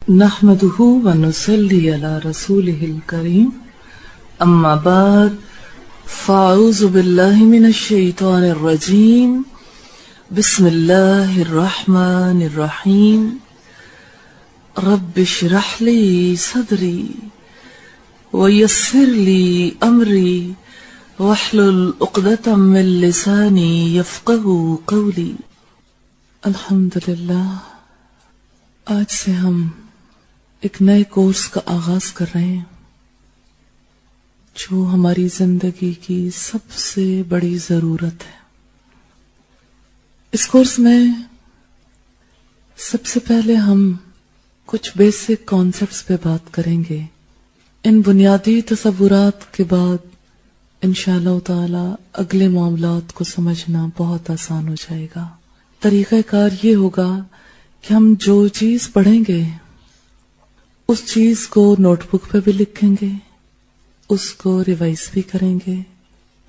نحمده ونصلي على رسوله الكريم أما بعد فأعوذ بالله من الشيطان الرجيم بسم الله الرحمن الرحيم رب اشرح لي صدري ويسر لي أمري واحلل عقدة من لساني يفقهوا قولي. الحمدللہ آج سے ہم ایک نئے کورس کا آغاز کر رہے ہیں جو ہماری زندگی کی سب سے بڑی ضرورت ہے. اس کورس میں سب سے پہلے ہم کچھ بیسک کانسیپٹس پہ بات کریں گے. ان بنیادی تصورات کے بعد انشاءاللہ تعالی اگلے معاملات کو سمجھنا بہت آسان ہو جائے گا. طریقہ کار یہ ہوگا کہ ہم جو چیز پڑھیں گے اس چیز کو نوٹ بک پہ بھی لکھیں گے، اس کو ریوائز بھی کریں گے،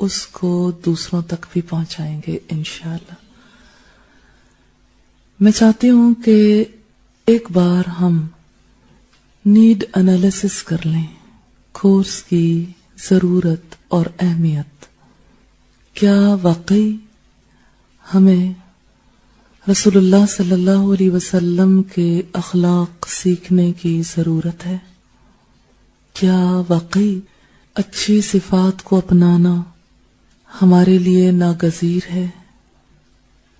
اس کو دوسروں تک بھی پہنچائیں گے انشاءاللہ. میں چاہتی ہوں کہ ایک بار ہم نیڈ انالیسس کر لیں. کورس کی ضرورت اور اہمیت. کیا واقعی ہمیں رسول اللہ صلی اللہ علیہ وسلم کے اخلاق سیکھنے کی ضرورت ہے؟ کیا واقعی اچھی صفات کو اپنانا ہمارے لیے ناگزیر ہے؟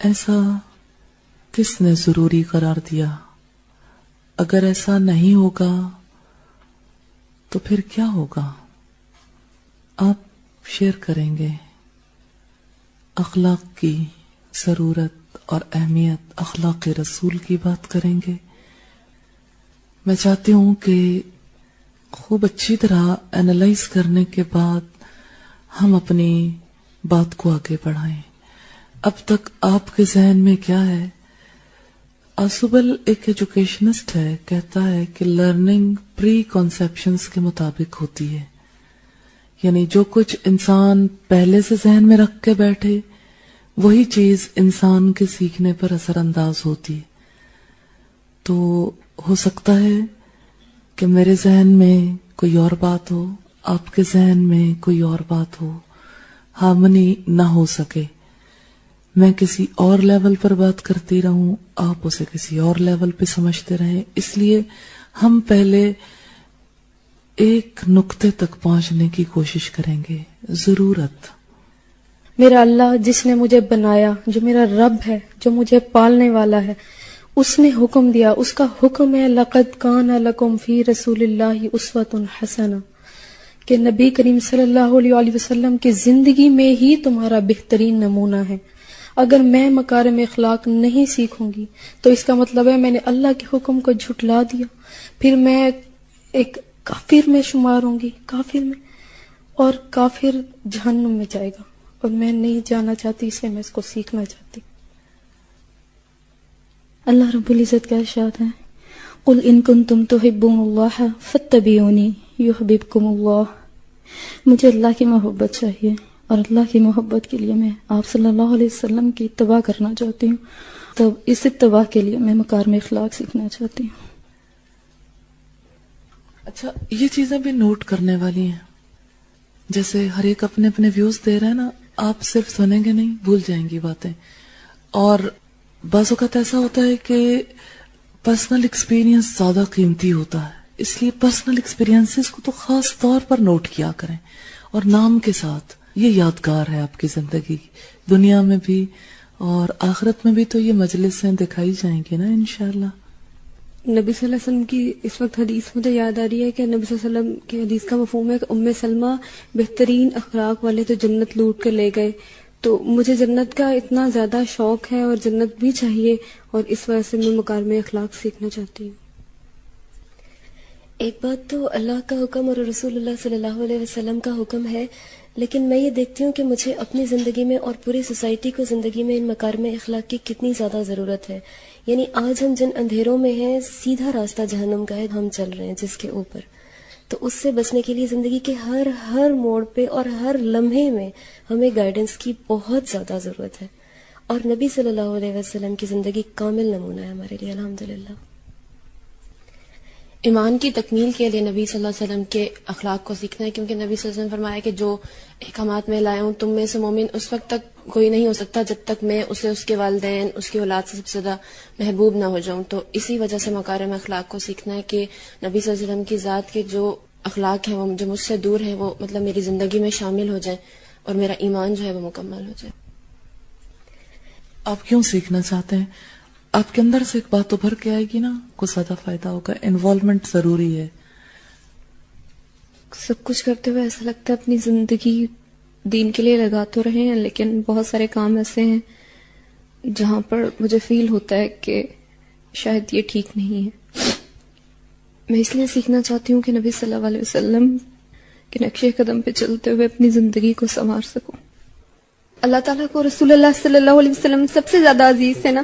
ایسا کس نے ضروری قرار دیا؟ اگر ایسا نہیں ہوگا تو پھر کیا ہوگا؟ آپ شیئر کریں گے اخلاق کی ضرورت اور اہمیت، اخلاق رسول کی بات کریں گے. میں چاہتی ہوں کہ خوب اچھی طرح اینالائز کرنے کے بعد ہم اپنی بات کو آگے بڑھائیں. اب تک آپ کے ذہن میں کیا ہے؟ آسوبل ایک ایجوکیشنسٹ ہے، کہتا ہے کہ لرننگ پری کنسیپشنز کے مطابق ہوتی ہے. یعنی جو کچھ انسان پہلے سے ذہن میں رکھ کے بیٹھے وہی چیز انسان کے سیکھنے پر اثر انداز ہوتی. تو ہو سکتا ہے کہ میرے ذہن میں کوئی اور بات ہو، آپ کے ذہن میں کوئی اور بات ہو، ہارمنی نہ ہو سکے. میں کسی اور لیول پر بات کرتی رہوں، آپ اسے کسی اور لیول پہ سمجھتے رہیں. اس لیے ہم پہلے ایک نقطے تک پہنچنے کی کوشش کریں گے. ضرورت. میرا اللہ جس نے مجھے بنایا، جو میرا رب ہے، جو مجھے پالنے والا ہے، اس نے حکم دیا. اس کا حکم ہے لَقَدْ كَانَ لَكُمْ فِي رَسُولِ اللَّهِ أُسْوَةٌ حَسَنَةٌ کہ نبی کریم صلی اللہ علیہ وسلم کی زندگی میں ہی تمہارا بہترین نمونہ ہے. اگر میں مکارم اخلاق نہیں سیکھوں گی تو اس کا مطلب ہے میں نے اللہ کے حکم کو جھٹلا دیا، پھر میں ایک کافر میں شمار ہوں گی، کافر میں، اور کافر جہنم میں جائے گا، اور میں نہیں جانا چاہتی، اس لیے میں اس کو سیکھنا چاہتی. اللہ رب العزت کا ارشاد ہے قُلْ إِن كُنتُمْ تُحِبُّونَ اللَّهَ فَاتَّبِعُونِي يُحْبِبْكُمُ اللَّهُ. مجھے اللہ کی محبت چاہیے، اور اللہ کی محبت کے لیے میں آپ صلی اللہ علیہ وسلم کی اتباع کرنا چاہتی ہوں. تو اس اتباع کے لیے میں مکارم اخلاق سیکھنا چاہتی ہوں. اچھا، یہ چیزیں بھی نوٹ کرنے والی ہیں. جیسے ہر ایک اپنے اپنے ویوز دے رہے ہیں نا، آپ صرف سنیں گے نہیں، بھول جائیں گی باتیں. اور بعض اوقات ایسا ہوتا ہے کہ پرسنل ایکسپیرینس زیادہ قیمتی ہوتا ہے، اس لیے پرسنل ایکسپیرینسز کو تو خاص طور پر نوٹ کیا کریں، اور نام کے ساتھ. یہ یادگار ہے آپ کی زندگی، دنیا میں بھی اور آخرت میں بھی. تو یہ مجلسیں دکھائی جائیں گی نا انشاءاللہ. نبی صلی اللہ علیہ وسلم کی اس وقت حدیث مجھے یاد آ رہی ہے کہ نبی صلی اللہ علیہ وسلم کی حدیث کا مفہوم ہے کہ ام سلمہ بہترین اخلاق والے تو جنت لوٹ کے لے گئے. تو مجھے جنت کا اتنا زیادہ شوق ہے اور جنت بھی چاہیے، اور اس وجہ سے میں مکارم اخلاق سیکھنا چاہتی ہوں. ایک بات تو اللہ کا حکم اور رسول اللہ صلی اللہ علیہ وسلم کا حکم ہے، لیکن میں یہ دیکھتی ہوں کہ مجھے اپنی زندگی میں اور پوری سوسائٹی کو زندگی میں ان مکارم اخلاق کی کتنی زیادہ ضرورت ہے. یعنی آج ہم جن اندھیروں میں ہیں، سیدھا راستہ جہنم کا ہے ہم چل رہے ہیں جس کے اوپر. تو اس سے بچنے کے لیے زندگی کے ہر موڑ پہ اور ہر لمحے میں ہمیں گائیڈنس کی بہت زیادہ ضرورت ہے. اور نبی صلی اللہ علیہ وسلم کی زندگی کامل نمونہ ہے ہمارے لیے الحمدللہ. ایمان کی تکمیل کے لیے نبی صلی اللہ علیہ وسلم کے اخلاق کو سیکھنا ہے، کیونکہ نبی صلی اللہ علیہ وسلم فرمایا کہ جو احکامات میں لایا ہوں تم میں سے مومن اس وقت تک کوئی نہیں ہو سکتا جب تک میں اسے اس کے والدین اس کی اولاد سے سب سے زیادہ محبوب نہ ہو جاؤں. تو اسی وجہ سے مکارم اخلاق کو سیکھنا ہے کہ نبی صلی اللہ علیہ وسلم کی ذات کے جو اخلاق ہیں وہ جو مجھ سے دور ہیں وہ مطلب میری زندگی میں شامل ہو جائیں اور میرا ایمان جو ہے وہ مکمل ہو جائے. آپ کیوں سیکھنا چاہتے ہیں؟ آپ کے اندر سے ایک بات تو بھر کے آئے گی نا، کو زیادہ فائدہ ہوگا. انوالومنٹ ضروری ہے. سب کچھ کرتے ہوئے ایسا لگتا ہے اپنی زندگی دین کے لیے لگا تو رہے ہیں، لیکن بہت سارے کام ایسے ہیں جہاں پر مجھے فیل ہوتا ہے کہ شاید یہ ٹھیک نہیں ہے. میں اس لیے سیکھنا چاہتی ہوں کہ نبی صلی اللہ علیہ وسلم کے نقش قدم پہ چلتے ہوئے اپنی زندگی کو سنوار سکوں. اللہ تعالیٰ کو رسول اللہ صلی اللہ علیہ وسلم سب سے زیادہ عزیز ہے نا.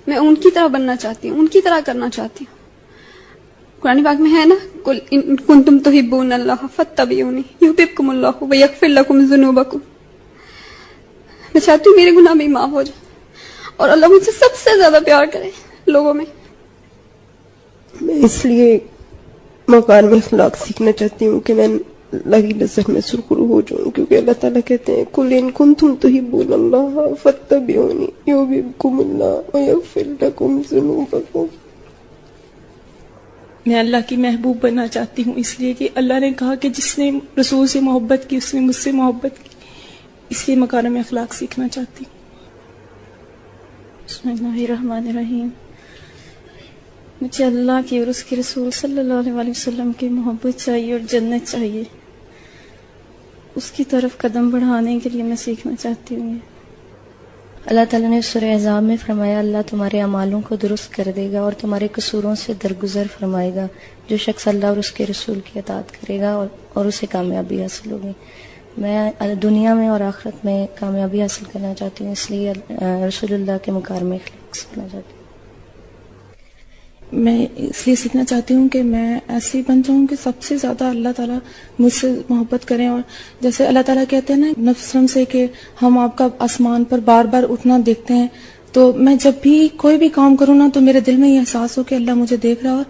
میں ان کی طرح بننا چاہتی ہوں، ان کی طرح کرنا چاہتی ہوں. قرآن پاک میں ہے نا، قل ان کنتم تحبون اللہ فاتبعونی یحببکم اللہ ویغفر لکم ذنوبکم. میں چاہتی ہوں میرے گناہ بھی معاف ہو جائے اور اللہ مجھ سے سب سے زیادہ پیار کرے لوگوں میں. میں اس لیے مکارم اخلاق سیکھنا چاہتی ہوں کہ میں اللہ کی نظر میں سرخرو ہو جاؤں، کیونکہ اللہ تعالیٰ کہتے ہیں قل ان کنتم تحبون اللہ فاتبعونی یحببکم اللہ ویغفر لکم ذنوبکم. میں اللہ کی محبوب بننا چاہتی ہوں، اس لیے کہ اللہ نے کہا کہ جس نے رسول سے محبت کی اس نے مجھ سے محبت کی. اس لیے مکارم اخلاق سیکھنا چاہتی ہوں. بسم اللہ الرحمن الرحیم. مجھے اللہ کی اور اس کے رسول صلی اللہ علیہ وسلم کی محبت چاہیے اور جنت چاہیے. اس کی طرف قدم بڑھانے کے لیے میں سیکھنا چاہتی ہوں. اللہ تعالیٰ نے سورہ احزاب میں فرمایا اللہ تمہارے اعمالوں کو درست کر دے گا اور تمہارے قصوروں سے درگزر فرمائے گا. جو شخص اللہ اور اس کے رسول کی اطاعت کرے گا اور اسے کامیابی حاصل ہوگی. میں دنیا میں اور آخرت میں کامیابی حاصل کرنا چاہتی ہوں، اس لیے رسول اللہ کے مکارم اخلاق سیکھنا چاہتی ہوں. میں اس لیے سیکھنا چاہتی ہوں کہ میں ایسی بن جاؤں کہ سب سے زیادہ اللہ تعالیٰ مجھ سے محبت کریں. اور جیسے اللہ تعالیٰ کہتے ہیں نا نبی وسلم سے کہ ہم آپ کا آسمان پر بار بار اٹھنا دیکھتے ہیں، تو میں جب بھی کوئی بھی کام کروں نا تو میرے دل میں یہ احساس ہو کہ اللہ مجھے دیکھ رہا. اور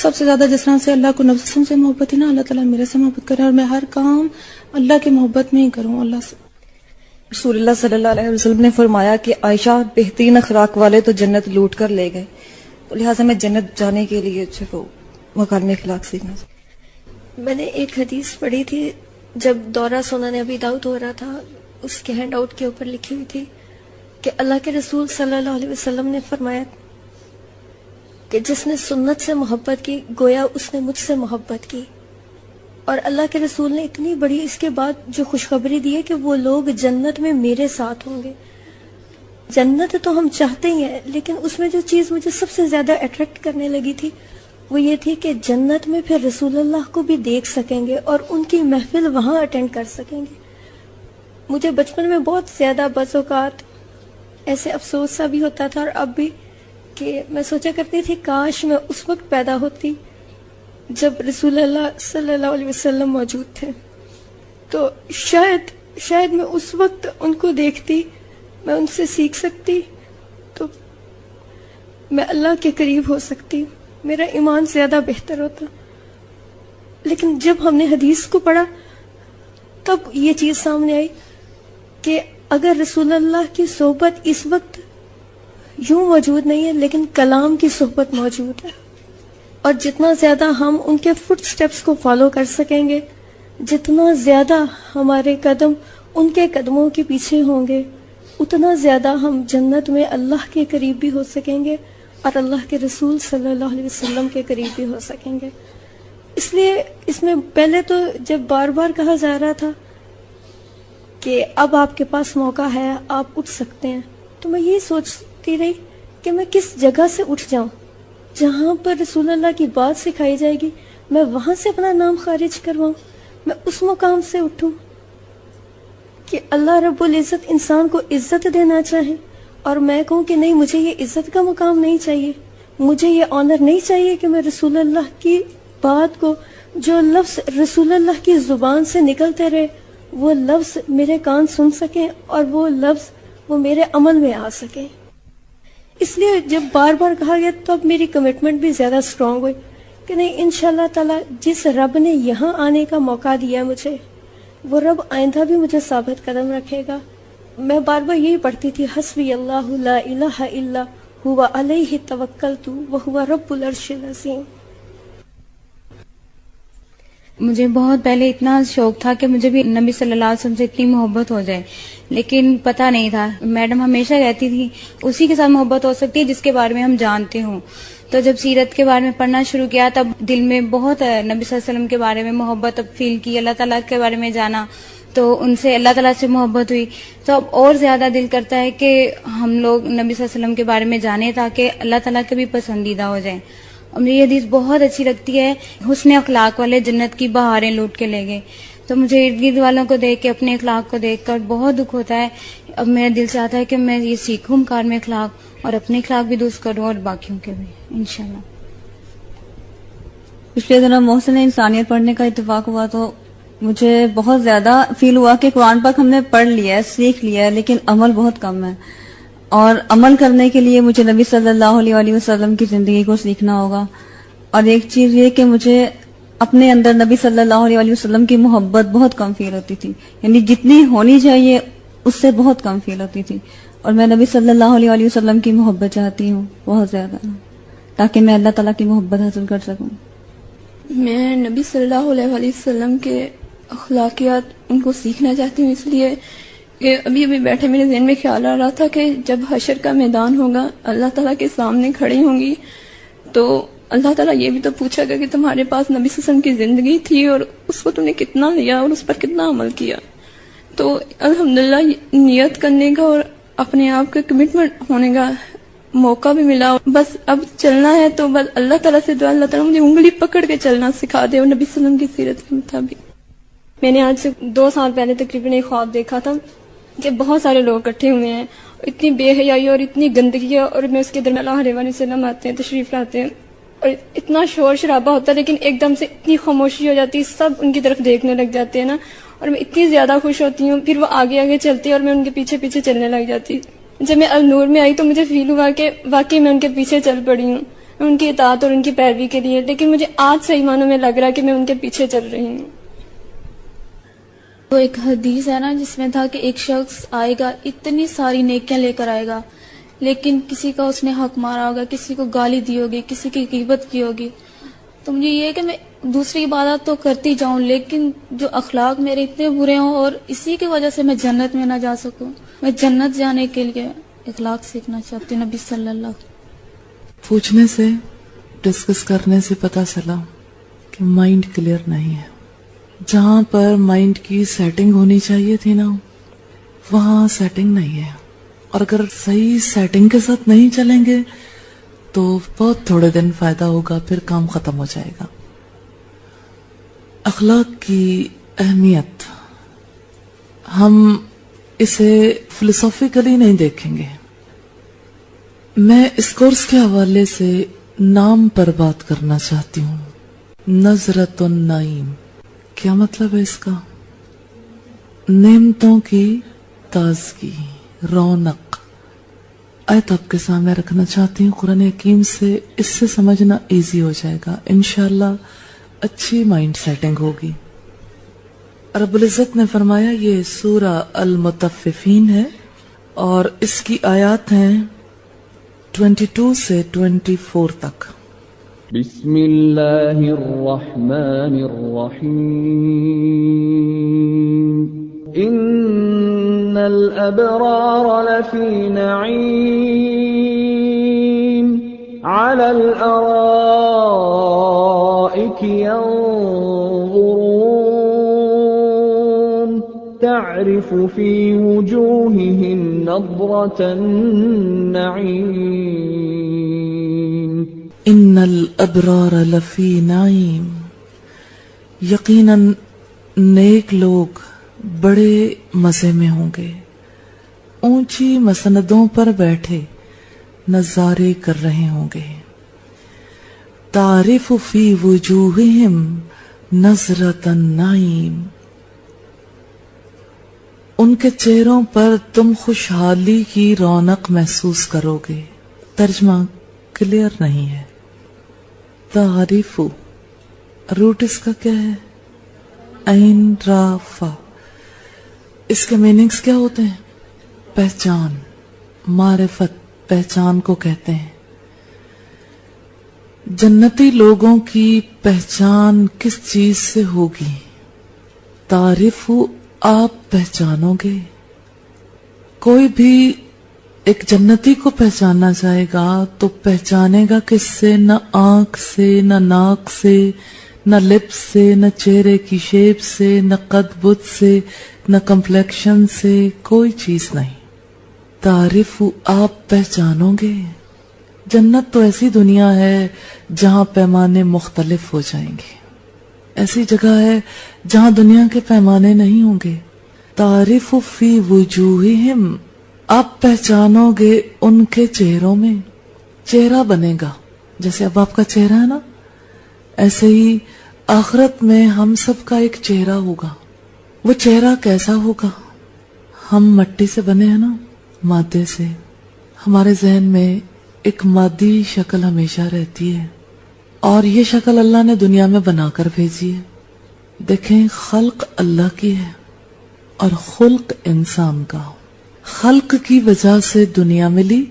سب سے زیادہ جس طرح سے اللہ کو نبی وسلم سے محبت ہے نا، اللہ تعالیٰ میرے سے محبت کرے اور میں ہر کام اللہ کی محبت میں ہی کروں. اللہ سے رسول اللہ صلی اللہ علیہ وسلم نے فرمایا کہ عائشہ بہترین اخلاق والے تو جنت لوٹ کر لے گئے، تو لہٰذا میں جنت جانے کے لیے مکارم اخلاق سیکھنا. میں نے ایک حدیث پڑھی تھی جب دورہ سنن ابی داؤد ہو رہا تھا، اس کے ہینڈ آؤٹ کے اوپر لکھی ہوئی تھی کہ اللہ کے رسول صلی اللہ علیہ وسلم نے فرمایا کہ جس نے سنت سے محبت کی گویا اس نے مجھ سے محبت کی. اور اللہ کے رسول نے اتنی بڑی اس کے بعد جو خوشخبری دی ہے کہ وہ لوگ جنت میں میرے ساتھ ہوں گے. جنت تو ہم چاہتے ہی ہیں، لیکن اس میں جو چیز مجھے سب سے زیادہ اٹریکٹ کرنے لگی تھی وہ یہ تھی کہ جنت میں پھر رسول اللہ کو بھی دیکھ سکیں گے اور ان کی محفل وہاں اٹینڈ کر سکیں گے. مجھے بچپن میں بہت زیادہ بعض اوقات ایسے افسوس سا بھی ہوتا تھا اور اب بھی کہ میں سوچا کرتی تھی کاش میں اس وقت پیدا ہوتی جب رسول اللہ صلی اللہ علیہ وسلم موجود تھے، تو شاید میں اس وقت ان کو دیکھتی، میں ان سے سیکھ سکتی، تو میں اللہ کے قریب ہو سکتی، میرا ایمان زیادہ بہتر ہوتا. لیکن جب ہم نے حدیث کو پڑھا تب یہ چیز سامنے آئی کہ اگر رسول اللہ کی صحبت اس وقت یوں موجود نہیں ہے لیکن کلام کی صحبت موجود ہے، اور جتنا زیادہ ہم ان کے فٹ سٹیپس کو فالو کر سکیں گے، جتنا زیادہ ہمارے قدم ان کے قدموں کے پیچھے ہوں گے، اتنا زیادہ ہم جنت میں اللہ کے قریب بھی ہو سکیں گے اور اللہ کے رسول صلی اللہ علیہ وسلم کے قریب بھی ہو سکیں گے. اس لیے اس میں پہلے تو جب بار بار کہا جا رہا تھا کہ اب آپ کے پاس موقع ہے، آپ اٹھ سکتے ہیں، تو میں یہی سوچتی رہی کہ میں کس جگہ سے اٹھ جاؤں جہاں پر رسول اللہ کی بات سکھائی جائے گی، میں وہاں سے اپنا نام خارج کرواؤں، میں اس مقام سے اٹھوں کہ اللہ رب العزت انسان کو عزت دینا چاہے اور میں کہوں کہ نہیں، مجھے یہ عزت کا مقام نہیں چاہیے، مجھے یہ آنر نہیں چاہیے کہ میں رسول اللہ کی بات کو، جو لفظ رسول اللہ کی زبان سے نکلتے رہے وہ لفظ میرے کان سن سکیں اور وہ لفظ وہ میرے عمل میں آ سکیں. اس لیے جب بار بار کہا گیا تو اب میری کمٹمنٹ بھی زیادہ اسٹرانگ ہوئی کہ نہیں انشاءاللہ تعالیٰ جس رب نے یہاں آنے کا موقع دیا مجھے وہ رب آئندہ بھی مجھے ثابت قدم رکھے گا. میں بار بار یہی پڑھتی تھی حسبی اللہ لا الہ الا هو علیہ توکلت وہو رب العرش العظیم. مجھے بہت پہلے اتنا شوق تھا کہ مجھے بھی نبی صلی اللہ علیہ وسلم سے اتنی محبت ہو جائے، لیکن پتہ نہیں تھا. میڈم ہمیشہ کہتی تھی اسی کے ساتھ محبت ہو سکتی ہے جس کے بارے میں ہم جانتے ہوں. تو جب سیرت کے بارے میں پڑھنا شروع کیا تب دل میں بہت نبی صلی اللہ علیہ وسلم کے بارے میں محبت اب فیل کی، اللہ تعالیٰ کے بارے میں جانا، تو ان سے اللہ تعالیٰ سے محبت ہوئی. تو اب اور زیادہ دل کرتا ہے کہ ہم لوگ نبی صلی اللہ علیہ وسلم کے بارے میں جانیں تاکہ اللہ تعالیٰ کے بھی پسندیدہ ہو جائیں. اور مجھے یہ حدیث بہت اچھی لگتی ہے، حسن اخلاق والے جنت کی بہاریں لوٹ کے لے گئے. تو مجھے ارد گرد والوں کو دیکھ کے اپنے اخلاق کو دیکھ کر بہت دکھ ہوتا ہے. اب میرا دل چاہتا ہے کہ میں یہ سیکھوں مکارم اخلاق اور اپنے اخلاق بھی درست کروں اور باقیوں کے بھی انشاءاللہ. پچھلے دنوں محسن انسانیت پڑھنے کا اتفاق ہوا تو مجھے بہت زیادہ فیل ہوا کہ قرآن پاک ہم نے پڑھ لیا ہے، سیکھ لیا ہے، لیکن عمل بہت کم ہے. اور عمل کرنے کے لیے مجھے نبی صلی اللہ علیہ وآلہ وسلم کی زندگی کو سیکھنا ہوگا. اور ایک چیز یہ کہ مجھے اپنے اندر نبی صلی اللہ علیہ وآلہ وسلم کی محبت بہت کم فیل ہوتی تھی، یعنی جتنی ہونی چاہیے اس سے بہت کم فیل ہوتی تھی. اور میں نبی صلی اللہ علیہ وآلہ وسلم کی محبت چاہتی ہوں بہت زیادہ، تاکہ میں اللہ تعالیٰ کی محبت حاصل کر سکوں. میں نبی صلی اللہ علیہ وآلہ وسلم کے اخلاقیات ان کو سیکھنا چاہتی ہوں، اس لیے کہ ابھی بیٹھے میرے ذہن میں خیال آ رہا تھا کہ جب حشر کا میدان ہوگا، اللہ تعالیٰ کے سامنے کھڑی ہوں گی، تو اللہ تعالیٰ یہ بھی تو پوچھا گا کہ تمہارے پاس نبی صلی اللہ علیہ وسلم کی زندگی تھی اور اس کو تم نے کتنا لیا اور اس پر کتنا عمل کیا. تو الحمدللہ نیت کرنے کا اور اپنے آپ کے کمٹمنٹ ہونے کا موقع بھی ملا. بس اب چلنا ہے تو بس اللہ تعالیٰ سے دعا، اللہ تعالیٰ مجھے انگلی پکڑ کے چلنا سکھا دے اور نبی صلی اللہ علیہ وسلم کی سیرت کے مطابق. میں نے آج سے 2 سال پہلے تقریباً ایک خواب دیکھا تھا کہ بہت سارے لوگ اکٹھے ہوئے ہیں، اتنی بے حیائی اور اتنی گندگی ہے، اور میں اس کے درمیان اللہ علیہ وسلم آتے ہیں، تشریف لاتے ہیں، اور اتنا شور شرابہ ہوتا ہے، لیکن ایک دم سے اتنی خاموشی ہو جاتی ہے، سب ان کی طرف دیکھنے لگ جاتے ہیں نا، اور میں اتنی زیادہ خوش ہوتی ہوں. پھر وہ آگے آگے چلتی ہے اور میں ان کے پیچھے پیچھے چلنے لگ جاتی. جب میں النور میں آئی تو مجھے فیل ہوا کہ واقعی میں ان کے پیچھے چل پڑی ہوں، ان کی اطاعت اور ان کی پیروی کے لیے. لیکن مجھے آج صحیح معنوں میں لگ رہا ہے کہ میں ان کے پیچھے چل رہی ہوں. تو ایک حدیث ہے نا جس میں تھا کہ ایک شخص آئے گا، اتنی ساری نیکیاں لے کر آئے گا، لیکن کسی کا اس نے حق مارا ہوگا، کسی کو گالی دی ہوگی، کسی کی غیبت کی ہوگی. تو مجھے یہ ہے کہ میں دوسری عبادت تو کرتی جاؤں، لیکن جو اخلاق میرے اتنے برے ہوں اور اسی کی وجہ سے میں جنت میں نہ جا سکوں. میں جنت جانے کے لیے اخلاق سیکھنا چاہتی ہوں نبی صلی اللہ. پوچھنے سے، ڈسکس کرنے سے پتا چلا کہ مائنڈ کلیئر نہیں ہے. جہاں پر مائنڈ کی سیٹنگ ہونی چاہیے تھی نا، وہاں سیٹنگ نہیں ہے. اور اگر صحیح سیٹنگ کے ساتھ نہیں چلیں گے تو بہت تھوڑے دن فائدہ ہوگا، پھر کام ختم ہو جائے گا. اخلاق کی اہمیت ہم اسے فلسافیکلی نہیں دیکھیں گے. میں اس کورس کے حوالے سے نام پر بات کرنا چاہتی ہوں. نظرۃ النعیم، کیا مطلب ہے اس کا؟ نعمتوں کی تازگی، رونق. آیت آپ کے سامنے رکھنا چاہتی ہوں قرآن حکیم سے، اس سے سمجھنا ایزی ہو جائے گا انشاءاللہ. اچھی مائنڈ سیٹنگ ہوگی. رب العزت نے فرمایا یہ سورہ المطففین ہے اور اس کی آیات ہیں 22 سے 24 تک. بسم اللہ الرحمن الرحیم. ان الابرار لفی نعیم على الارائک ينظرون تعرف في وجوههم نظرة النعیم. ان الابرار لفی نعیم، یقیناً نیک لوگ بڑے مزے میں ہوں گے، اونچی مسندوں پر بیٹھے نظارے کر رہے ہوں گے. تعرف فی وجوہہم نظرۃ النعیم، ان کے چہروں پر تم خوشحالی کی رونق محسوس کرو گے. ترجمہ کلیئر نہیں ہے. تعریف روٹ اس کا کیا ہے؟ عین را فا. اس کے میننگز کیا ہوتے ہیں؟ پہچان، معرفت، پہچان کو کہتے ہیں. جنتی لوگوں کی پہچان کس چیز سے ہوگی؟ تعریف آپ پہچانو گے. کوئی بھی ایک جنتی کو پہچاننا چاہے گا تو پہچانے گا کس سے؟ نہ آنکھ سے، نہ ناک سے، نہ لپس سے، نہ چہرے کی شیپ سے، نہ قد بد سے، نہ کمپلیکشن سے، کوئی چیز نہیں. تعریف آپ پہچانو گے. جنت تو ایسی دنیا ہے جہاں پیمانے مختلف ہو جائیں گے. ایسی جگہ ہے جہاں دنیا کے پیمانے نہیں ہوں گے. تعریف فی وجوہہم، آپ پہچانو گے ان کے چہروں میں. چہرہ بنے گا جیسے اب آپ کا چہرہ ہے نا، ایسے ہی آخرت میں ہم سب کا ایک چہرہ ہوگا. وہ چہرہ کیسا ہوگا؟ ہم مٹی سے بنے ہیں نا، مادے سے. ہمارے ذہن میں ایک مادی شکل ہمیشہ رہتی ہے اور یہ شکل اللہ نے دنیا میں بنا کر بھیجی ہے. دیکھیں، خلق اللہ کی ہے اور خلق انسان کا. خلق کی وجہ سے دنیا ملی،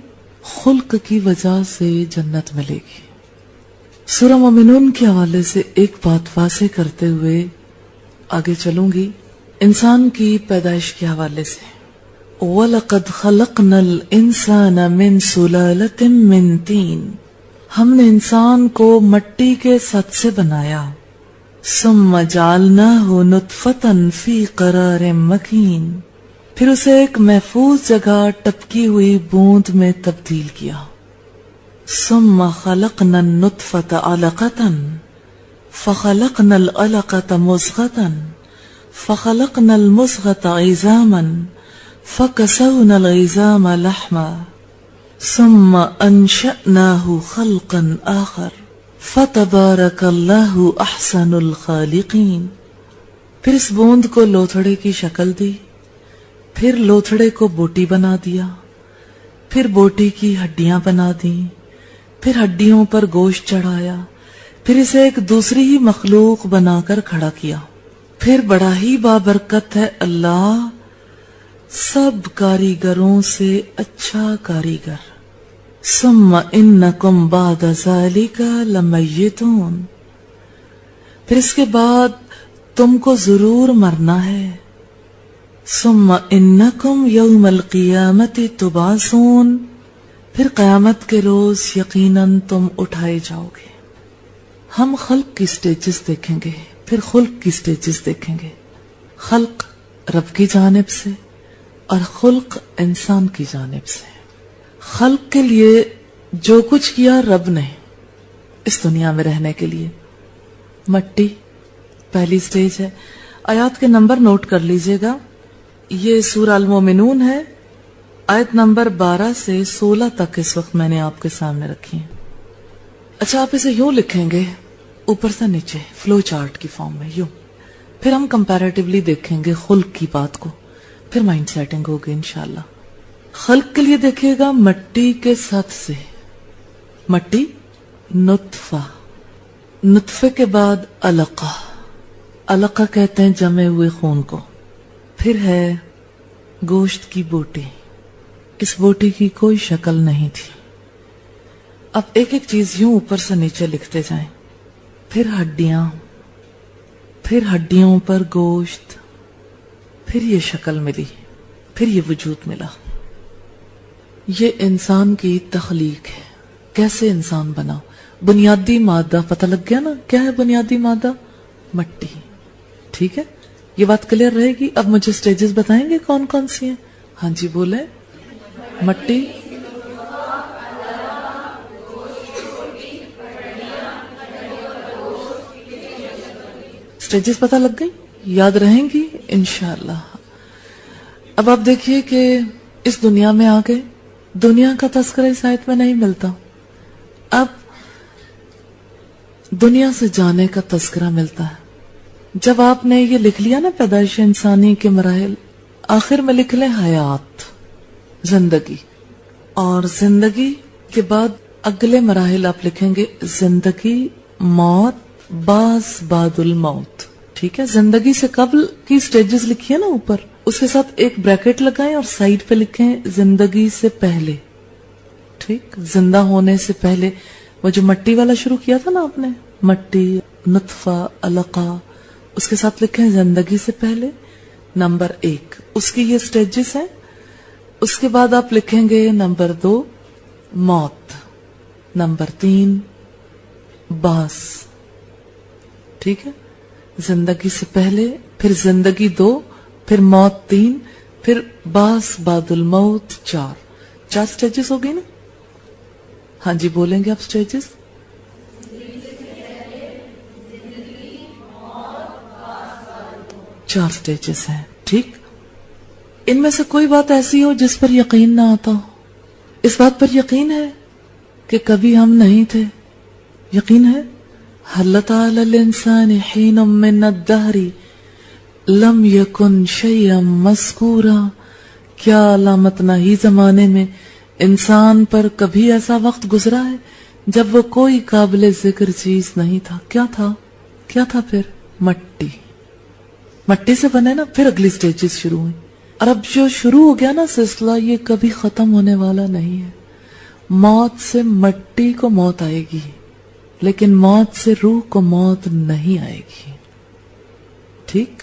خلق کی وجہ سے جنت ملے گی. سورہ مومنون کے حوالے سے ایک بات واضح کرتے ہوئے آگے چلوں گی. انسان کی پیدائش کے حوالے سے وَلَقَدْ خَلَقْنَا الْإِنسَانَ مِنْ سُلَالَةٍ مِّن طِينٍ، ہم نے انسان کو مٹی کے سط سے بنایا. ثُمَّ جَعَلْنَاهُ نُطْفَةً فِي قَرَارٍ مَّكِينٍ، پھر اسے ایک محفوظ جگہ ٹپکی ہوئی بوند میں تبدیل کیا. ثم خلقنا النطفة علقة فخلقنا العلقة مضغة فخلقنا المضغة عظاما فكسونا العظام لحما ثم أنشأناه خلقا آخر فتبارك الله أحسن الخالقين. پھر اس بوند کو لوتھڑے کی شکل دی، پھر لوتھڑے کو بوٹی بنا دیا، پھر بوٹی کی ہڈیاں بنا دیں، پھر ہڈیوں پر گوشت چڑھایا، پھر اسے ایک دوسری ہی مخلوق بنا کر کھڑا کیا. پھر بڑا ہی بابرکت ہے اللہ، سب کاریگروں سے اچھا کاریگر. ثم انکم بعد ذالک لمیتون، پھر اس کے بعد تم کو ضرور مرنا ہے. ثم انکم یوم القیامت تبعثون، پھر قیامت کے روز یقیناً تم اٹھائے جاؤ گے. ہم خلق کی سٹیجز دیکھیں گے، پھر خلق کی سٹیجز دیکھیں گے. خلق رب کی جانب سے اور خلق انسان کی جانب سے. خلق کے لیے جو کچھ کیا رب نے اس دنیا میں رہنے کے لیے، مٹی پہلی سٹیج ہے. آیات کے نمبر نوٹ کر لیجئے گا. یہ سورہ المومنون ہے، آیت نمبر 12 سے 16 تک اس وقت میں نے آپ کے سامنے رکھی ہیں. اچھا، آپ اسے یوں لکھیں گے اوپر سے نیچے فلو چارٹ کی فارم میں یوں. پھر ہم کمپیریٹیولی دیکھیں گے خلق کی بات کو، پھر مائنڈ سیٹنگ ہوگی انشاءاللہ. خلق کے لیے دیکھیے گا مٹی کے ساتھ سے، مٹی، نطفہ، نطفے کے بعد علقہ، علقہ کہتے ہیں جمے ہوئے خون کو. پھر ہے گوشت کی بوٹی. اس بوٹی کی کوئی شکل نہیں تھی. اب ایک ایک چیز یوں اوپر سے نیچے لکھتے جائیں. پھر ہڈیاں، پھر ہڈیوں پر گوشت، پھر یہ شکل ملی، پھر یہ وجود ملا. یہ انسان کی تخلیق ہے. کیسے انسان بنا؟ بنیادی مادہ پتہ لگ گیا نا؟ کیا ہے بنیادی مادہ؟ مٹی. ٹھیک ہے، یہ بات کلیئر رہے گی. اب مجھے سٹیجز بتائیں گے کون کون سی ہیں؟ ہاں جی بولیں. مٹی، سٹیجز پتہ لگ گئی، یاد رہیں گی انشاءاللہ. اب آپ دیکھیے کہ اس دنیا میں آ گئے. دنیا کا تذکرہ اس آیت میں نہیں ملتا. اب دنیا سے جانے کا تذکرہ ملتا ہے. جب آپ نے یہ لکھ لیا نا پیدائش انسانی کے مراحل، آخر میں لکھ لیں حیات، زندگی. اور زندگی کے بعد اگلے مراحل آپ لکھیں گے زندگی، موت، باس بعد الموت. ٹھیک ہے، زندگی سے قبل کی سٹیجز لکھیے نا اوپر، اس کے ساتھ ایک بریکٹ لگائیں اور سائڈ پہ لکھیں زندگی سے پہلے. ٹھیک، زندہ ہونے سے پہلے. وہ جو مٹی والا شروع کیا تھا نا آپ نے، مٹی، نطفہ، علقہ، اس کے ساتھ لکھیں زندگی سے پہلے نمبر 1. اس کی یہ سٹیجز ہیں. اس کے بعد آپ لکھیں گے نمبر 2 موت، نمبر 3 باس. ٹھیک ہے، زندگی سے پہلے، پھر زندگی 2، پھر موت 3، پھر باس بعد الموت 4 سٹیجز ہو گئی نا. ہاں جی بولیں گے آپ سٹیجز. چار سٹیجز ہیں. ٹھیک، ان میں سے کوئی بات ایسی ہو جس پر یقین نہ آتا ہو. اس بات پر یقین ہے کہ کبھی ہم نہیں تھے. یقین ہے. هل تعالی الانسان حین من الدہر لم یکن شیئا مذکورا. کیا علامت نہیں زمانے میں انسان پر کبھی ایسا وقت گزرا ہے جب وہ کوئی قابل ذکر چیز نہیں تھا. کیا تھا؟ کیا تھا پھر؟ مٹی. مٹی سے بنے نا. پھر اگلی سٹیجز شروع ہوئی. اور اب جو شروع ہو گیا نا سلسلہ، یہ کبھی ختم ہونے والا نہیں ہے. موت سے مٹی کو موت آئے گی، لیکن موت سے روح کو موت نہیں آئے گی. ٹھیک،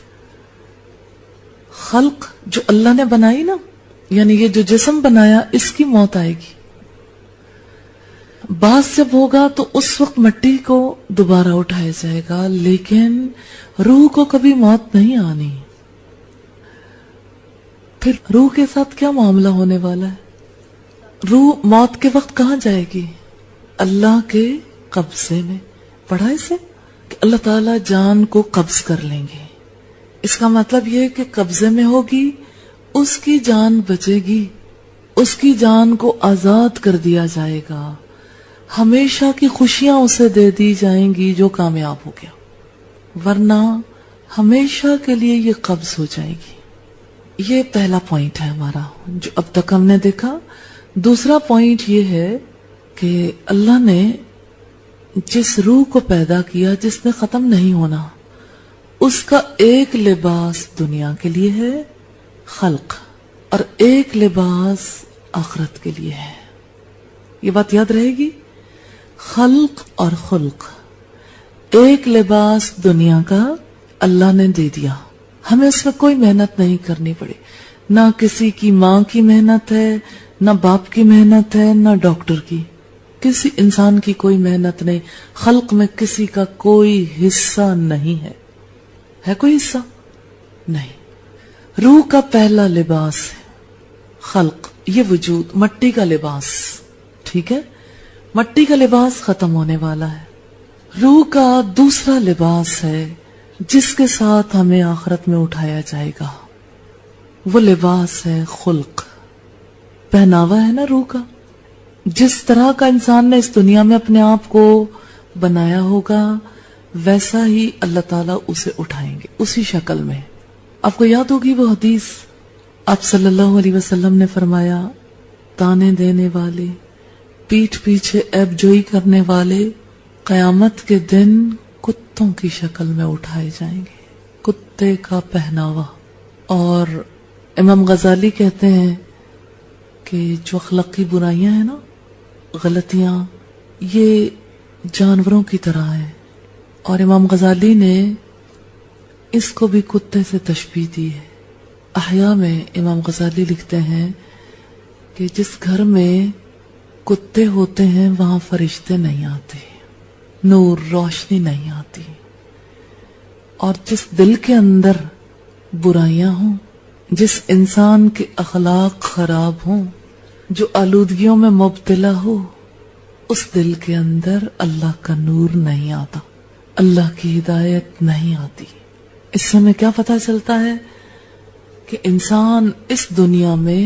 خلق جو اللہ نے بنائی نا، یعنی یہ جو جسم بنایا، اس کی موت آئے گی. باس جب ہوگا تو اس وقت مٹی کو دوبارہ اٹھایا جائے گا، لیکن روح کو کبھی موت نہیں آنی. پھر روح کے ساتھ کیا معاملہ ہونے والا ہے؟ روح موت کے وقت کہاں جائے گی؟ اللہ کے قبضے میں. پڑھا اسے کہ اللہ تعالیٰ جان کو قبض کر لیں گے. اس کا مطلب یہ کہ قبضے میں ہوگی، اس کی جان بچے گی، اس کی جان کو آزاد کر دیا جائے گا. ہمیشہ کی خوشیاں اسے دے دی جائیں گی جو کامیاب ہو گیا، ورنہ ہمیشہ کے لیے یہ قبض ہو جائے گی. یہ پہلا پوائنٹ ہے ہمارا جو اب تک ہم نے دیکھا. دوسرا پوائنٹ یہ ہے کہ اللہ نے جس روح کو پیدا کیا، جس نے ختم نہیں ہونا، اس کا ایک لباس دنیا کے لیے ہے، خلق، اور ایک لباس آخرت کے لیے ہے. یہ بات یاد رہے گی. خلق اور خلق، ایک لباس دنیا کا اللہ نے دے دیا. ہمیں اس میں کوئی محنت نہیں کرنی پڑی. نہ کسی کی ماں کی محنت ہے، نہ باپ کی محنت ہے، نہ ڈاکٹر کی. کسی انسان کی کوئی محنت نہیں. خلق میں کسی کا کوئی حصہ نہیں ہے. ہے کوئی حصہ؟ نہیں. روح کا پہلا لباس ہے خلق، یہ وجود، مٹی کا لباس. ٹھیک ہے، مٹی کا لباس ختم ہونے والا ہے. روح کا دوسرا لباس ہے جس کے ساتھ ہمیں آخرت میں اٹھایا جائے گا. وہ لباس ہے خلق، پہناوا ہے نا روح کا. جس طرح کا انسان نے اس دنیا میں اپنے آپ کو بنایا ہوگا، ویسا ہی اللہ تعالیٰ اسے اٹھائیں گے، اسی شکل میں. آپ کو یاد ہوگی وہ حدیث، آپ صلی اللہ علیہ وسلم نے فرمایا، تانے دینے والے، پیٹھ پیچھے عیب جوئی کرنے والے قیامت کے دن کتوں کی شکل میں اٹھائے جائیں گے. کتے کا پہناوا. اور امام غزالی کہتے ہیں کہ جو اخلاقی برائیاں ہیں نا، غلطیاں، یہ جانوروں کی طرح ہیں. اور امام غزالی نے اس کو بھی کتے سے تشبیہ دی ہے. احیاء میں امام غزالی لکھتے ہیں کہ جس گھر میں کتے ہوتے ہیں وہاں فرشتے نہیں آتے، نور، روشنی نہیں آتی. اور جس دل کے اندر برائیاں ہوں، جس انسان کے اخلاق خراب ہوں، جو آلودگیوں میں مبتلا ہو، اس دل کے اندر اللہ کا نور نہیں آتا، اللہ کی ہدایت نہیں آتی. اس سے ہمیں کیا پتہ چلتا ہے کہ انسان اس دنیا میں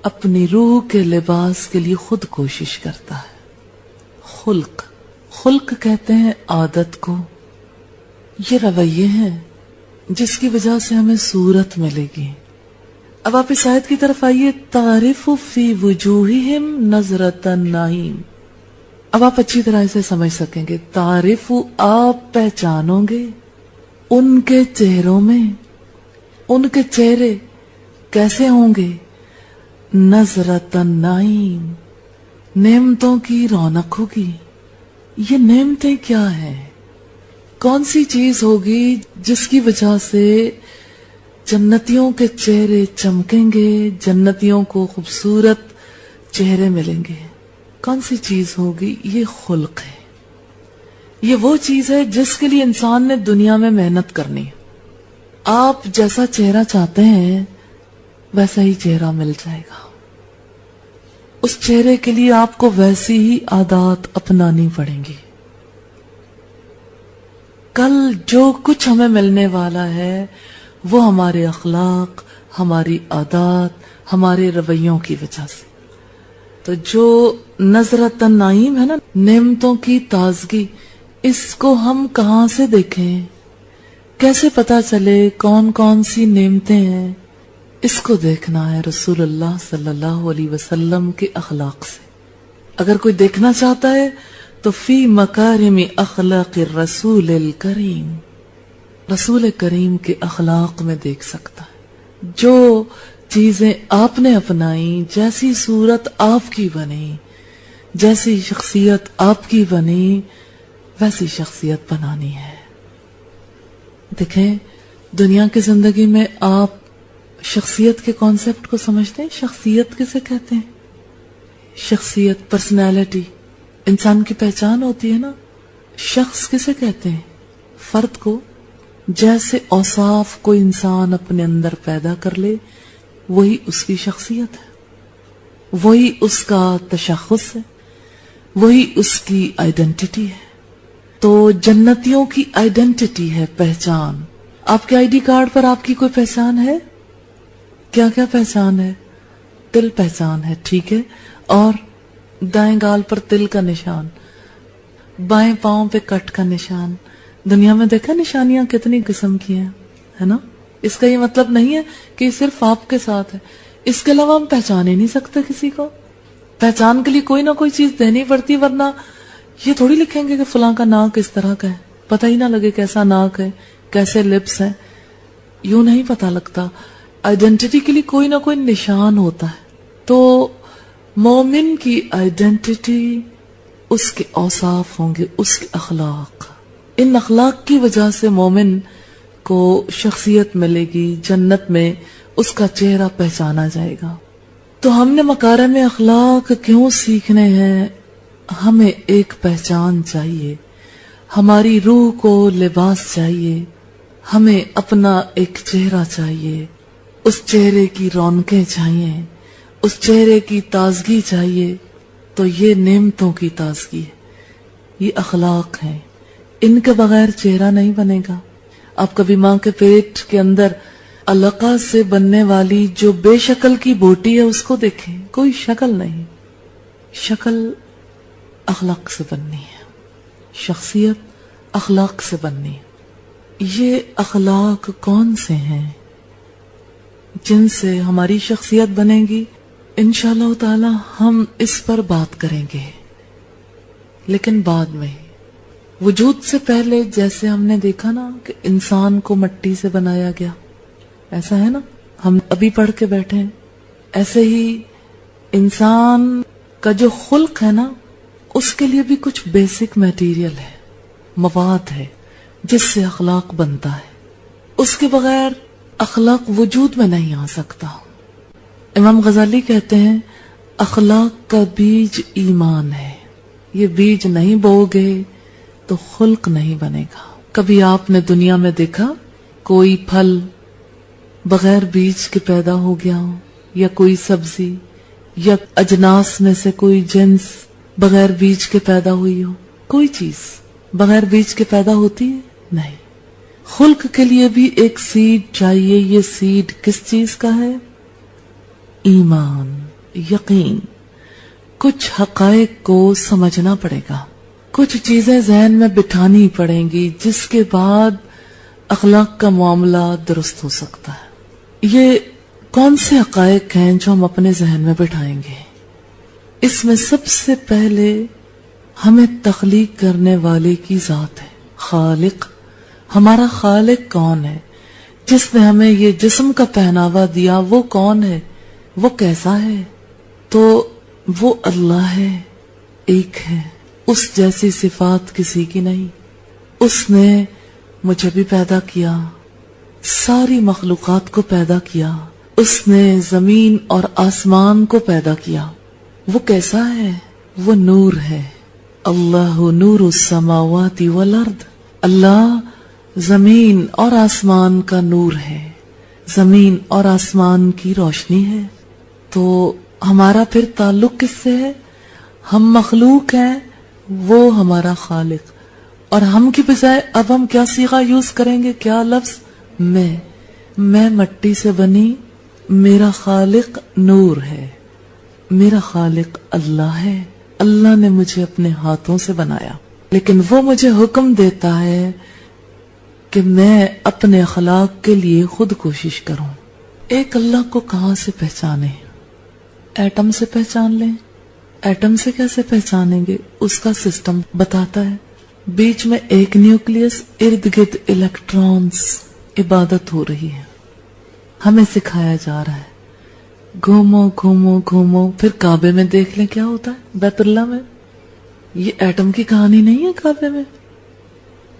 اپنی روح کے لباس کے لیے خود کوشش کرتا ہے. خلق، خلق کہتے ہیں عادت کو. یہ رویے ہیں جس کی وجہ سے ہمیں صورت ملے گی. اب آپ اس آیت کی طرف آئیے، تعرف فی وجوہہم نظرۃ النعیم. اب آپ اچھی طرح سے سمجھ سکیں گے. تعرف، آپ پہچانو گے ان کے چہروں میں. ان کے چہرے کیسے ہوں گے؟ نظرۃ النعیم، نعمتوں کی رونق ہوگی. یہ نعمتیں کیا ہیں؟ کون سی چیز ہوگی جس کی وجہ سے جنتیوں کے چہرے چمکیں گے، جنتیوں کو خوبصورت چہرے ملیں گے؟ کون سی چیز ہوگی؟ یہ خلق ہے. یہ وہ چیز ہے جس کے لیے انسان نے دنیا میں محنت کرنی ہے. آپ جیسا چہرہ چاہتے ہیں ویسا ہی چہرہ مل جائے گا. اس چہرے کے لیے آپ کو ویسی ہی عادات اپنانی پڑیں گی. کل جو کچھ ہمیں ملنے والا ہے وہ ہمارے اخلاق، ہماری عادات، ہمارے رویوں کی وجہ سے. تو جو نظرۃ النعیم ہے نا، نعمتوں کی تازگی، اس کو ہم کہاں سے دیکھیں؟ کیسے پتا چلے کون کون سی نعمتیں ہیں؟ اس کو دیکھنا ہے رسول اللہ صلی اللہ علیہ وسلم کے اخلاق سے. اگر کوئی دیکھنا چاہتا ہے تو فی مکارم اخلاق الرسول الکریم، رسول کریم کے اخلاق میں دیکھ سکتا ہے. جو چیزیں آپ نے اپنائی، جیسی صورت آپ کی بنی، جیسی شخصیت آپ کی بنی، ویسی شخصیت بنانی ہے. دیکھیں، دنیا کی زندگی میں آپ شخصیت کے کانسیپٹ کو سمجھتے ہیں؟ شخصیت کسے کہتے ہیں؟ شخصیت، پرسنالٹی، انسان کی پہچان ہوتی ہے نا. شخص کسے کہتے ہیں؟ فرد کو. جیسے اوصاف کوئی انسان اپنے اندر پیدا کر لے وہی اس کی شخصیت ہے، وہی اس کا تشخص ہے، وہی اس کی آئیڈینٹی ہے. تو جنتیوں کی آئیڈینٹی ہے، پہچان. آپ کے آئی ڈی کارڈ پر آپ کی کوئی پہچان ہے؟ کیا کیا پہچان ہے؟ تل پہچان ہے، ٹھیک ہے. اور دائیں گال پر تل کا نشان، بائیں پاؤں پہ کٹ کا نشان. دنیا میں دیکھا نشانیاں کتنی قسم کی ہیں، ہے نا. اس کا یہ مطلب نہیں ہے کہ صرف آپ کے ساتھ ہے. اس کے علاوہ ہم پہچان ہی نہیں سکتے کسی کو. پہچان کے لیے کوئی نہ کوئی چیز دینی پڑتی، ورنہ یہ تھوڑی لکھیں گے کہ فلاں کا ناک اس طرح کا ہے، پتہ ہی نہ لگے کیسا ناک ہے، کیسے لپس ہیں. یوں نہیں پتہ لگتا. آئیڈینٹی کے لیے کوئی نہ کوئی نشان ہوتا ہے. تو مومن کی آئیڈینٹی اس کے اوصاف ہوں گے، اس کے اخلاق. ان اخلاق کی وجہ سے مومن کو شخصیت ملے گی، جنت میں اس کا چہرہ پہچانا جائے گا. تو ہم نے مکارم اخلاق کیوں سیکھنے ہیں؟ ہمیں ایک پہچان چاہیے، ہماری روح کو لباس چاہیے، ہمیں اپنا ایک چہرہ چاہیے، اس چہرے کی رونقیں چاہیے، اس چہرے کی تازگی چاہیے. تو یہ نعمتوں کی تازگی ہے، یہ اخلاق ہیں. ان کے بغیر چہرہ نہیں بنے گا. آپ کبھی ماں کے پیٹ کے اندر علقہ سے بننے والی جو بے شکل کی بوٹی ہے اس کو دیکھیں، کوئی شکل نہیں. شکل اخلاق سے بننی ہے، شخصیت اخلاق سے بننی ہے. یہ اخلاق کون سے ہیں جن سے ہماری شخصیت بنے گی؟ انشاءاللہ تعالی ہم اس پر بات کریں گے، لیکن بعد میں. وجود سے پہلے جیسے ہم نے دیکھا نا کہ انسان کو مٹی سے بنایا گیا، ایسا ہے نا، ہم ابھی پڑھ کے بیٹھے ہیں. ایسے ہی انسان کا جو خلق ہے نا، اس کے لیے بھی کچھ بیسک میٹیریل ہے، مواد ہے جس سے اخلاق بنتا ہے. اس کے بغیر اخلاق وجود میں نہیں آ سکتا. امام غزالی کہتے ہیں اخلاق کا بیج ایمان ہے. یہ بیج نہیں بو گے تو خلق نہیں بنے گا. کبھی آپ نے دنیا میں دیکھا کوئی پھل بغیر بیج کے پیدا ہو گیا ہو، یا کوئی سبزی یا اجناس میں سے کوئی جنس بغیر بیج کے پیدا ہوئی ہو؟ کوئی چیز بغیر بیج کے پیدا ہوتی ہے؟ نہیں. خلق کے لیے بھی ایک سیڈ چاہیے. یہ سیڈ کس چیز کا ہے؟ ایمان، یقین. کچھ حقائق کو سمجھنا پڑے گا، کچھ چیزیں ذہن میں بٹھانی پڑیں گی، جس کے بعد اخلاق کا معاملہ درست ہو سکتا ہے. یہ کون سے حقائق ہیں جو ہم اپنے ذہن میں بٹھائیں گے؟ اس میں سب سے پہلے ہمیں تخلیق کرنے والے کی ذات ہے، خالق. ہمارا خالق کون ہے؟ جس نے ہمیں یہ جسم کا پہناوا دیا وہ کون ہے؟ وہ کیسا ہے؟ تو وہ اللہ ہے، ایک ہے، اس جیسی صفات کسی کی نہیں. اس نے مجھے بھی پیدا کیا، ساری مخلوقات کو پیدا کیا، اس نے زمین اور آسمان کو پیدا کیا. وہ کیسا ہے؟ وہ نور ہے. اللہ نور السماوات والارض. اللہ زمین اور آسمان کا نور ہے، زمین اور آسمان کی روشنی ہے. تو ہمارا پھر تعلق کس سے ہے؟ ہم مخلوق ہیں، وہ ہمارا خالق. اور ہم کی بجائے اب ہم کیا صیغہ یوز کریں گے؟ کیا لفظ؟ میں مٹی سے بنی، میرا خالق نور ہے، میرا خالق اللہ ہے. اللہ نے مجھے اپنے ہاتھوں سے بنایا، لیکن وہ مجھے حکم دیتا ہے کہ میں اپنے اخلاق کے لیے خود کوشش کروں. ایک اللہ کو کہاں سے پہچانے؟ ایٹم سے پہچان لیں. ایٹم سے کیسے پہچانیں گے؟ اس کا سسٹم بتاتا ہے. بیچ میں ایک نیوکلیس، ارد گرد الیکٹرونز. عبادت ہو رہی ہے، ہمیں سکھایا جا رہا ہے گھومو گھومو گھومو. پھر کعبے میں دیکھ لیں کیا ہوتا ہے بیت اللہ میں. یہ ایٹم کی کہانی نہیں ہے. کعبے میں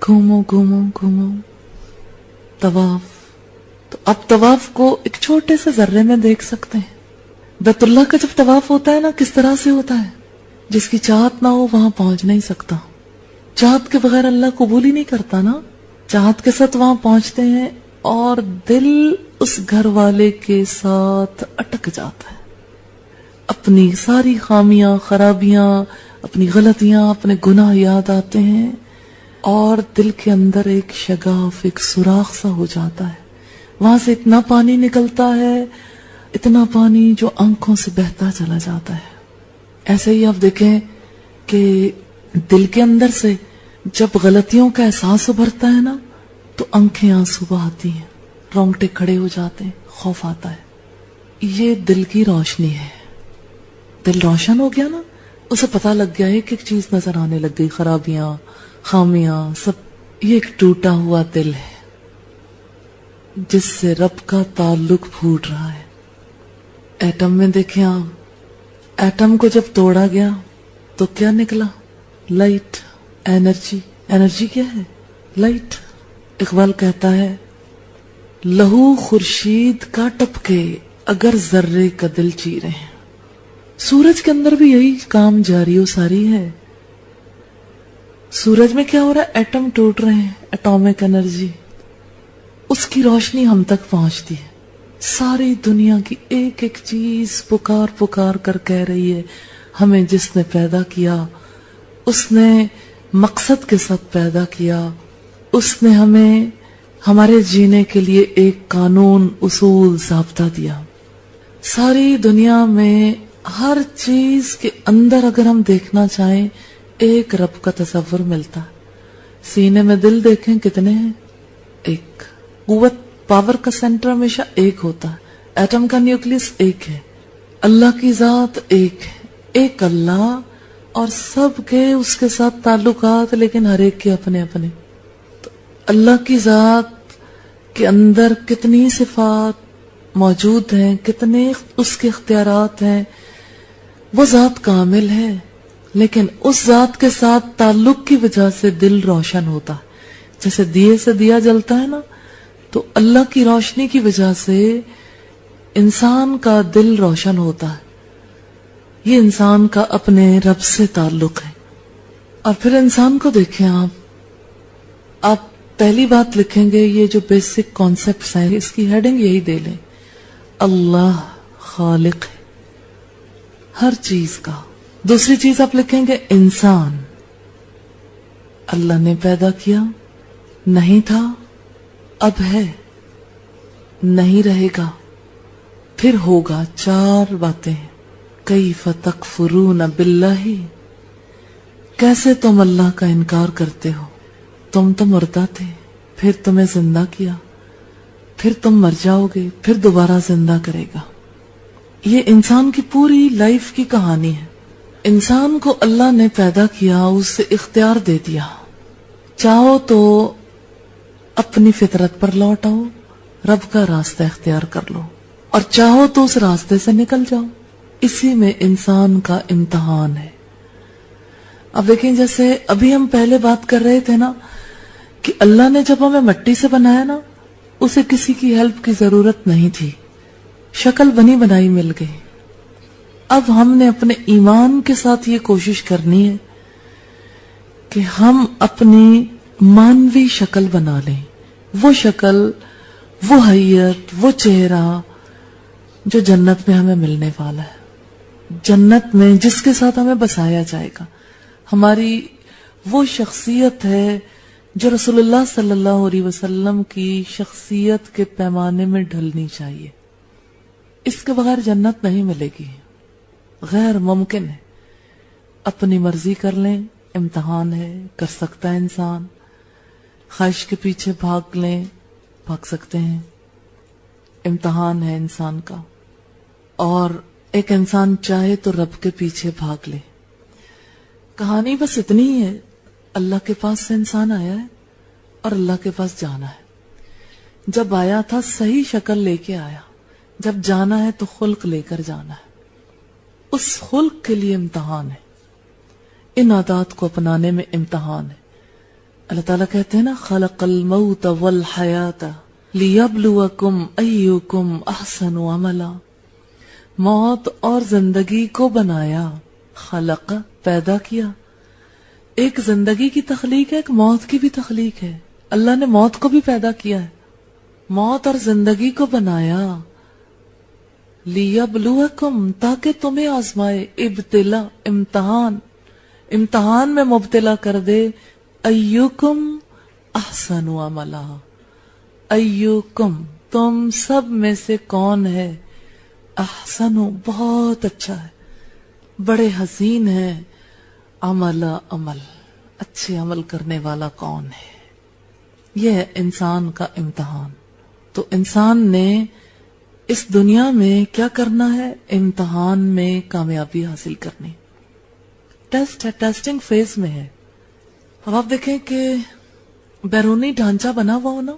گھومو گھومو گھومو. طواف. تو اب طواف کو ایک چھوٹے سے ذرے میں دیکھ سکتے ہیں. بیت اللہ کا جب طواف ہوتا ہے نا، کس طرح سے ہوتا ہے؟ جس کی چاہت نہ ہو وہاں پہنچ نہیں سکتا. چاہت کے بغیر اللہ قبول ہی نہیں کرتا نا. چاہت کے ساتھ وہاں پہنچتے ہیں اور دل اس گھر والے کے ساتھ اٹک جاتا ہے. اپنی ساری خامیاں، خرابیاں، اپنی غلطیاں، اپنے گناہ یاد آتے ہیں اور دل کے اندر ایک شگاف، ایک سوراخ سا ہو جاتا ہے. وہاں سے اتنا پانی نکلتا ہے، اتنا پانی جو آنکھوں سے بہتا چلا جاتا ہے. ایسے ہی آپ دیکھیں کہ دل کے اندر سے جب غلطیوں کا احساس ابھرتا ہے نا، تو آنکھیں آنسو بہاتی ہیں، رونگٹے کھڑے ہو جاتے ہیں، خوف آتا ہے. یہ دل کی روشنی ہے. دل روشن ہو گیا نا، اسے پتا لگ گیا ایک ایک چیز نظر آنے لگ گئی، خرابیاں، خامیاں، سب. یہ ایک ٹوٹا ہوا دل ہے جس سے رب کا تعلق پھوٹ رہا ہے. ایٹم میں دیکھیں آپ، ایٹم کو جب توڑا گیا تو کیا نکلا؟ Light, energy. انرجی کیا ہے؟ لائٹ. اقبال کہتا ہے لہو خورشید کا ٹپکے اگر ذرے کا دل چیرے. سورج کے اندر بھی یہی کام جاری و ساری ہے. سورج میں کیا ہو رہا ہے؟ ایٹم ٹوٹ رہے ہیں، اٹامک انرجی. اس کی روشنی ہم تک پہنچتی ہے. ساری دنیا کی ایک ایک چیز پکار پکار کر کہہ رہی ہے ہمیں جس نے پیدا کیا، اس نے مقصد کے ساتھ پیدا کیا، اس نے ہمیں ہمارے جینے کے لیے ایک قانون، اصول، ضابطہ دیا. ساری دنیا میں ہر چیز کے اندر اگر ہم دیکھنا چاہیں ایک رب کا تصور ملتا ہے. سینے میں دل دیکھیں کتنے ہیں؟ ایک. قوت، پاور کا سینٹر ہمیشہ ایک ہوتا ہے. ایٹم کا نیوکلیس ایک ہے. اللہ کی ذات ایک ہے. ایک اللہ اور سب کے اس کے ساتھ تعلقات، لیکن ہر ایک کے اپنے اپنے. تو اللہ کی ذات کے اندر کتنی صفات موجود ہیں، کتنے اس کے اختیارات ہیں. وہ ذات کامل ہے، لیکن اس ذات کے ساتھ تعلق کی وجہ سے دل روشن ہوتا ہے. جیسے دیے سے دیا جلتا ہے نا، تو اللہ کی روشنی کی وجہ سے انسان کا دل روشن ہوتا ہے. یہ انسان کا اپنے رب سے تعلق ہے. اور پھر انسان کو دیکھیں آپ پہلی بات لکھیں گے یہ جو بیسک کانسیپٹس ہیں، اس کی ہیڈنگ یہی دے لیں، اللہ خالق ہے ہر چیز کا. دوسری چیز آپ لکھیں گے انسان، اللہ نے پیدا کیا، نہیں تھا، اب ہے، نہیں رہے گا، پھر ہوگا. 4 باتیں. کیف تکفرون باللہ، کیسے تم اللہ کا انکار کرتے ہو؟ تم تو مردہ تھے، پھر تمہیں زندہ کیا، پھر تم مر جاؤ گے، پھر دوبارہ زندہ کرے گا. یہ انسان کی پوری لائف کی کہانی ہے. انسان کو اللہ نے پیدا کیا، اسے اختیار دے دیا. چاہو تو اپنی فطرت پر لوٹ آؤ، رب کا راستہ اختیار کر لو، اور چاہو تو اس راستے سے نکل جاؤ. اسی میں انسان کا امتحان ہے. اب دیکھیں، جیسے ابھی ہم پہلے بات کر رہے تھے نا کہ اللہ نے جب ہمیں مٹی سے بنایا نا، اسے کسی کی ہیلپ کی ضرورت نہیں تھی، شکل بنی بنائی مل گئی. اب ہم نے اپنے ایمان کے ساتھ یہ کوشش کرنی ہے کہ ہم اپنی مانوی شکل بنا لیں، وہ شکل، وہ حیت، وہ چہرہ جو جنت میں ہمیں ملنے والا ہے، جنت میں جس کے ساتھ ہمیں بسایا جائے گا. ہماری وہ شخصیت ہے جو رسول اللہ صلی اللہ علیہ وسلم کی شخصیت کے پیمانے میں ڈھلنی چاہیے. اس کے بغیر جنت نہیں ملے گی، غیر ممکن ہے. اپنی مرضی کر لیں، امتحان ہے، کر سکتا ہے انسان. خواہش کے پیچھے بھاگ لیں، بھاگ سکتے ہیں، امتحان ہے انسان کا. اور ایک انسان چاہے تو رب کے پیچھے بھاگ لے. کہانی بس اتنی ہی ہے، اللہ کے پاس سے انسان آیا ہے اور اللہ کے پاس جانا ہے. جب آیا تھا صحیح شکل لے کے آیا، جب جانا ہے تو خلق لے کر جانا ہے. اس خلق کے لیے امتحان ہے، ان عادات کو اپنانے میں امتحان ہے. اللہ تعالیٰ کہتے ہیں نا، خلق الموت والحیات لیبلوکم ایکم احسن عملا. موت اور زندگی کو بنایا، خلق، پیدا کیا. ایک زندگی کی تخلیق ہے، ایک موت کی بھی تخلیق ہے. اللہ نے موت کو بھی پیدا کیا ہے، موت اور زندگی کو بنایا. لیبلوکم، تاکہ تمہیں آزمائے. ابتلا، امتحان، امتحان میں مبتلا کر دے. ایکم احسن عملا، ایکم، تم سب میں سے کون ہے، احسن، بہت اچھا ہے، بڑے حسین ہے، عملا، عمل، اچھے عمل کرنے والا کون ہے. یہ ہے انسان کا امتحان. تو انسان نے اس دنیا میں کیا کرنا ہے؟ امتحان میں کامیابی حاصل کرنی. ٹیسٹ ہے، ٹیسٹنگ فیز میں ہے. اب آپ دیکھیں کہ بیرونی ڈھانچہ بنا ہوا ہو نا،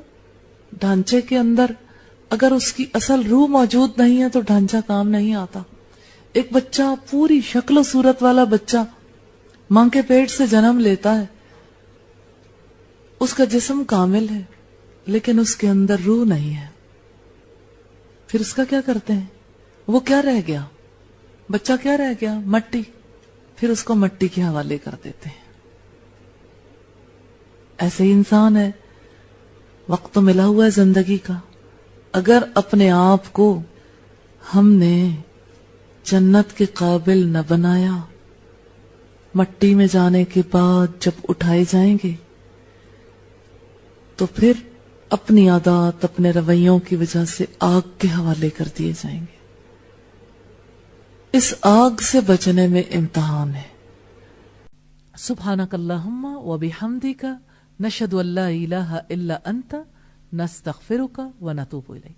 ڈھانچے کے اندر اگر اس کی اصل روح موجود نہیں ہے تو ڈھانچہ کام نہیں آتا. ایک بچہ، پوری شکل و صورت والا بچہ ماں کے پیٹ سے جنم لیتا ہے، اس کا جسم کامل ہے لیکن اس کے اندر روح نہیں ہے. پھر اس کا کیا کرتے ہیں؟ وہ کیا رہ گیا؟ بچہ کیا رہ گیا؟ مٹی. پھر اس کو مٹی کے حوالے کر دیتے ہیں. ایسے ہی انسان ہے، وقت تو ملا ہوا ہے زندگی کا. اگر اپنے آپ کو ہم نے جنت کے قابل نہ بنایا، مٹی میں جانے کے بعد جب اٹھائے جائیں گے تو پھر اپنی عادات، اپنے رویوں کی وجہ سے آگ کے حوالے کر دیے جائیں گے. اس آگ سے بچنے میں امتحان ہے. سبحانک اللہم و بحمدک، نشہد ان لا الہ الا انت، نستغفرک و نتوب الیک.